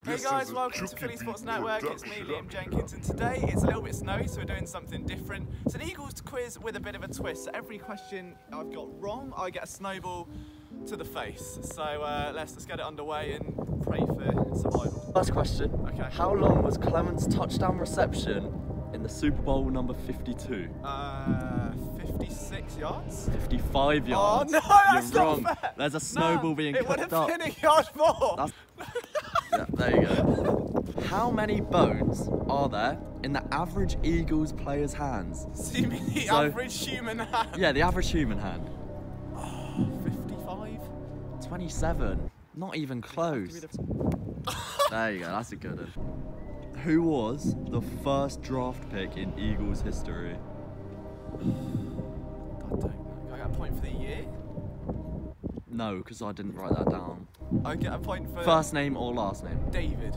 Hey guys, welcome to Philly Sports Network. It's me, Liam Jenkins, and today it's a little bit snowy, so we're doing something different. It's an Eagles quiz with a bit of a twist. So every question I've got wrong, I get a snowball to the face. So let's get it underway and pray for survival. First question. Okay. How long was Clement's touchdown reception in the Super Bowl number 52? 56 yards? 55 yards. Oh no, that's You're wrong. not fair. There's a snowball being it would cooked have up. been a yard more. Yeah, there you go. How many bones are there in the average Eagles player's hands? So you mean the average human hand? Yeah, the average human hand. 55? 27. Not even close. There you go, that's a good one. Who was the first draft pick in Eagles history? I don't know. Can I get a point for the year? No, because I didn't write that down. I get a point for... First name or last name? David.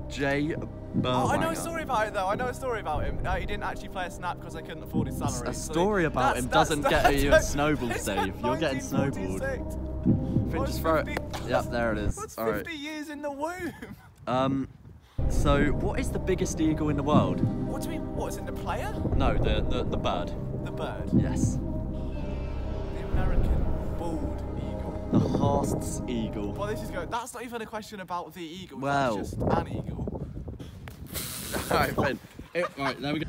Jay Burwanger. Oh, I know a story about it though. I know a story about him. He didn't actually play a snap because I couldn't afford his salary. A story about him doesn't get you a snowball save. You're getting snowballed. Just throw it. Yep, there it is. What's 50 years in the womb? So what is the biggest eagle in the world? What do you mean? What is it, the player? No, the bird. The bird? Yes. The American bald eagle. The Haast's eagle. Well, this is good. That's not even a question about the eagle. Well. That's just an eagle. Alright, fine. Alright, there we go.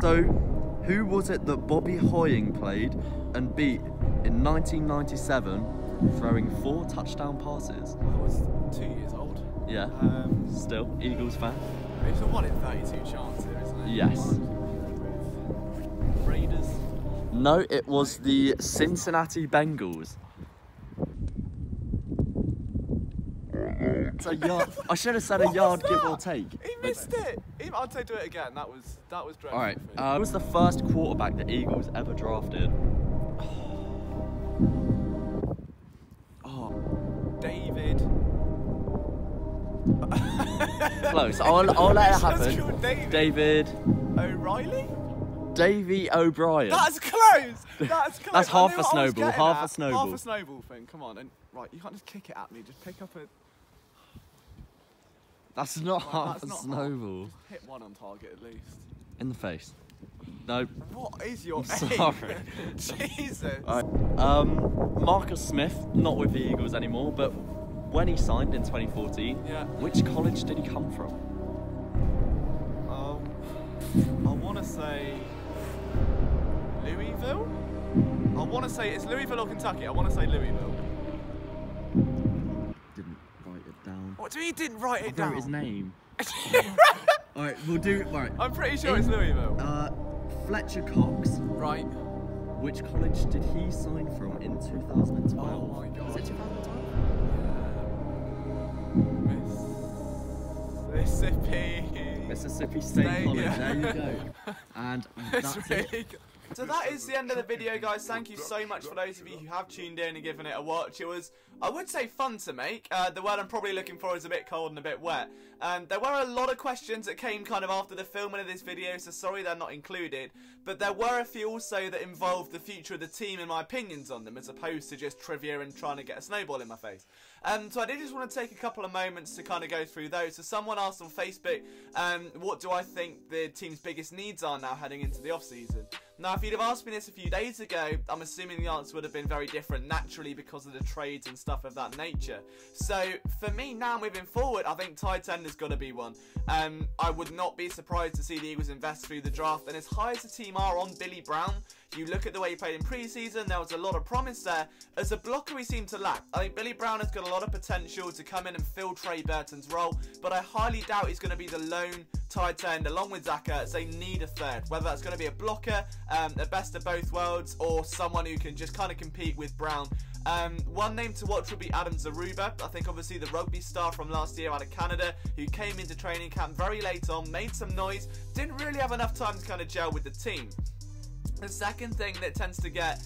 So, who was it that Bobby Hoying played and beat in 1997, throwing 4 touchdown passes? I was 2 years old. Yeah. Still, Eagles fan. It's a 1 in 32 chance here, isn't it? Yes. Raiders. No, it was the Cincinnati Bengals. It's a yard. I should have said a yard, give or take. He missed it. I'd say do it again. That was dreadful. All right. Who was the first quarterback the Eagles ever drafted? Oh, David. Close. I'll let it happen. David. O'Reilly. Davey O'Brien. That's close. That's close. That's half a snowball. Half a snowball. Half a snowball thing. Come on, and right, you can't just kick it at me. Just pick up a. That's not half a snowball. Just hit one on target at least. In the face. No. What is your aim? Sorry. Jesus. Right. Marcus Smith, not with the Eagles anymore, but when he signed in 2014, yeah. Which college did he come from? I want to say Louisville. I want to say it's Louisville or Kentucky. I want to say Louisville. Didn't write it down. What do you mean didn't write it down? His name. Alright, we'll do it. Right. I'm pretty sure it's Louisville. Fletcher Cox. Right. Which college did he sign from in 2012? Oh my god. Was it 2012? Mississippi State College. Yeah. There you go. And that's really it. good. So that is the end of the video, guys. Thank you so much for those of you who have tuned in and given it a watch. It was, I would say, fun to make. The word I'm probably looking for is a bit cold and a bit wet. There were a lot of questions that came kind of after the filming of this video, so sorry they're not included. But there were a few also that involved the future of the team and my opinions on them, as opposed to just trivia and trying to get a snowball in my face. So I did just want to take a couple of moments to kind of go through those. So someone asked on Facebook, what do I think the team's biggest needs are now heading into the off-season? Now, if you'd have asked me this a few days ago, I'm assuming the answer would have been very different, naturally, because of the trades and stuff of that nature. So, for me now, moving forward, I think tight end has got to be one. I would not be surprised to see the Eagles invest through the draft, and as high as the team are on Billy Brown, you look at the way he played in pre-season, there was a lot of promise there. As a blocker, we seem to lack. I think Billy Brown has got a lot of potential to come in and fill Trey Burton's role, but I highly doubt he's going to be the lone tight end, along with Zach Ertz. They need a third, whether that's going to be a blocker, the best of both worlds, or someone who can just kind of compete with Brown. One name to watch would be Adam Zaruba. I think obviously the rugby star from last year out of Canada, who came into training camp very late on, made some noise, didn't really have enough time to kind of gel with the team. The second thing that tends to get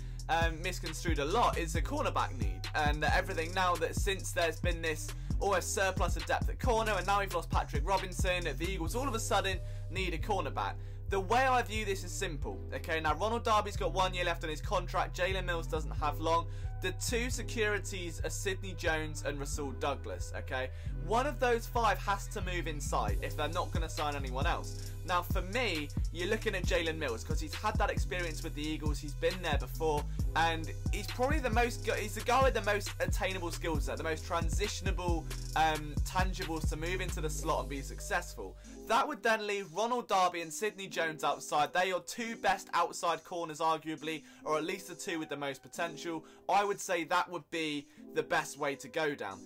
misconstrued a lot is the cornerback need, and everything now that since there's been this almost surplus of depth at corner, and now we've lost Patrick Robinson, the Eagles all of a sudden need a cornerback. The way I view this is simple. Okay, now Ronald Darby's got 1 year left on his contract. Jalen Mills doesn't have long. the 2 securities are Sidney Jones and Rasul Douglas, okay? One of those 5 has to move inside if they're not going to sign anyone else. Now, for me, you're looking at Jalen Mills because he's had that experience with the Eagles. He's been there before, and he's probably he's the guy with the most attainable skill set, the most transitionable tangibles to move into the slot and be successful. That would then leave Ronald Darby and Sidney Jones outside. They are 2 best outside corners, arguably, or at least the 2 with the most potential. I would say that would be the best way to go down.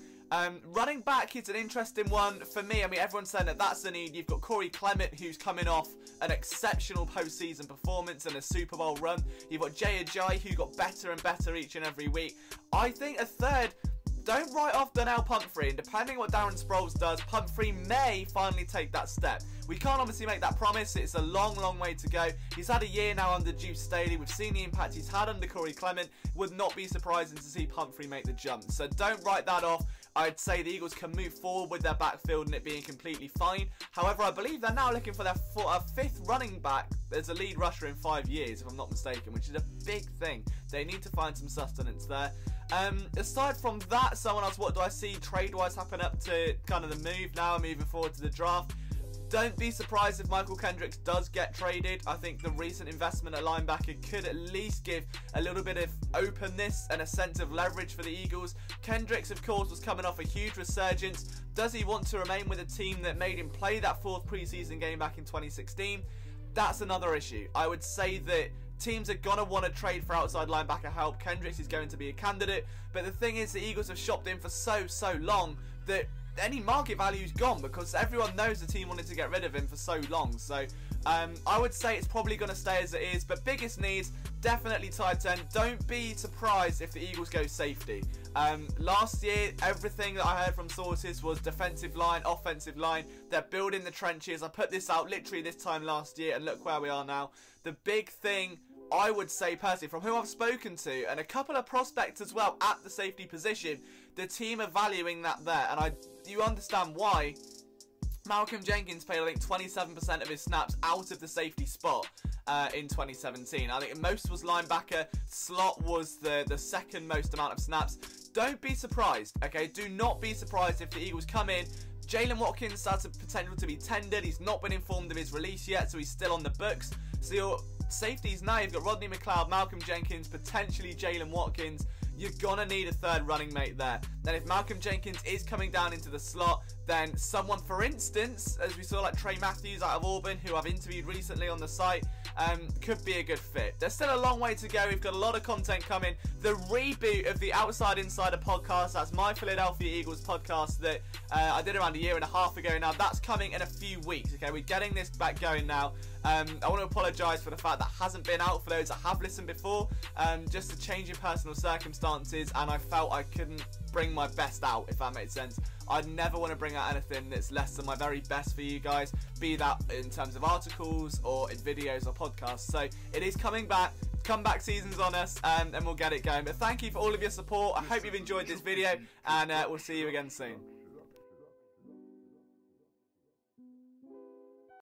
Running back is an interesting one for me. I mean, everyone's saying that that's the need. You've got Corey Clement, who's coming off an exceptional postseason performance and a Super Bowl run. You've got Jay Ajayi, who got better and better each and every week. I think a third, don't write off Donnell Pumphrey, and depending on what Darren Sproles does, Pumphrey may finally take that step. We can't obviously make that promise. It's a long, long way to go. He's had a year now under Deuce Staley. We've seen the impact he's had under Corey Clement. Would not be surprising to see Pumphrey make the jump. So don't write that off. I'd say the Eagles can move forward with their backfield and it being completely fine. However, I believe they're now looking for their 5th running back as a lead rusher in 5 years, if I'm not mistaken, which is a big thing. They need to find some sustenance there. Aside from that, someone else, what do I see trade-wise happen up to kind of the move now, moving forward to the draft? Don't be surprised if Michael Kendricks does get traded. I think the recent investment at linebacker could at least give a little bit of openness and a sense of leverage for the Eagles. Kendricks, of course, was coming off a huge resurgence. Does he want to remain with a team that made him play that 4th preseason game back in 2016? That's another issue. I would say that teams are going to want to trade for outside linebacker help. Kendricks is going to be a candidate. But the thing is, the Eagles have shopped him for so long that any market value is gone because everyone knows the team wanted to get rid of him for so long. So I would say it's probably going to stay as it is. But biggest needs, definitely tight end. Don't be surprised if the Eagles go safety. Last year, everything that I heard from sources was defensive line, offensive line. They're building the trenches. I put this out literally this time last year, and look where we are now. The big thing, I would say personally, from who I've spoken to, and a couple of prospects as well at the safety position, the team are valuing that there. And you understand why. Malcolm Jenkins played, I think, 27% of his snaps out of the safety spot in 2017. I think most was linebacker. Slot was the second most amount of snaps. Don't be surprised, okay? Do not be surprised if the Eagles come in. Jalen Watkins has the potential to be tendered. He's not been informed of his release yet, so he's still on the books. So your safeties now, you've got Rodney McLeod, Malcolm Jenkins, potentially Jalen Watkins. You're going to need a third running mate there. Then if Malcolm Jenkins is coming down into the slot, then someone, for instance, as we saw like Trey Matthews out of Auburn, who I've interviewed recently on the site, could be a good fit. There's still a long way to go. We've got a lot of content coming. The reboot of the Outside Insider podcast, that's my Philadelphia Eagles podcast that I did around a year and a half ago now. That's coming in a few weeks, okay? We're getting this back going now. I want to apologise for the fact that hasn't been out for those that have listened before. Just a change in personal circumstances, and I felt I couldn't bring my best out, if that makes sense. I'd never want to bring out anything that's less than my very best for you guys, be that in terms of articles or in videos or podcasts. So it is coming back. Comeback season's on us, and we'll get it going. But thank you for all of your support. I hope you've enjoyed this video, and we'll see you again soon.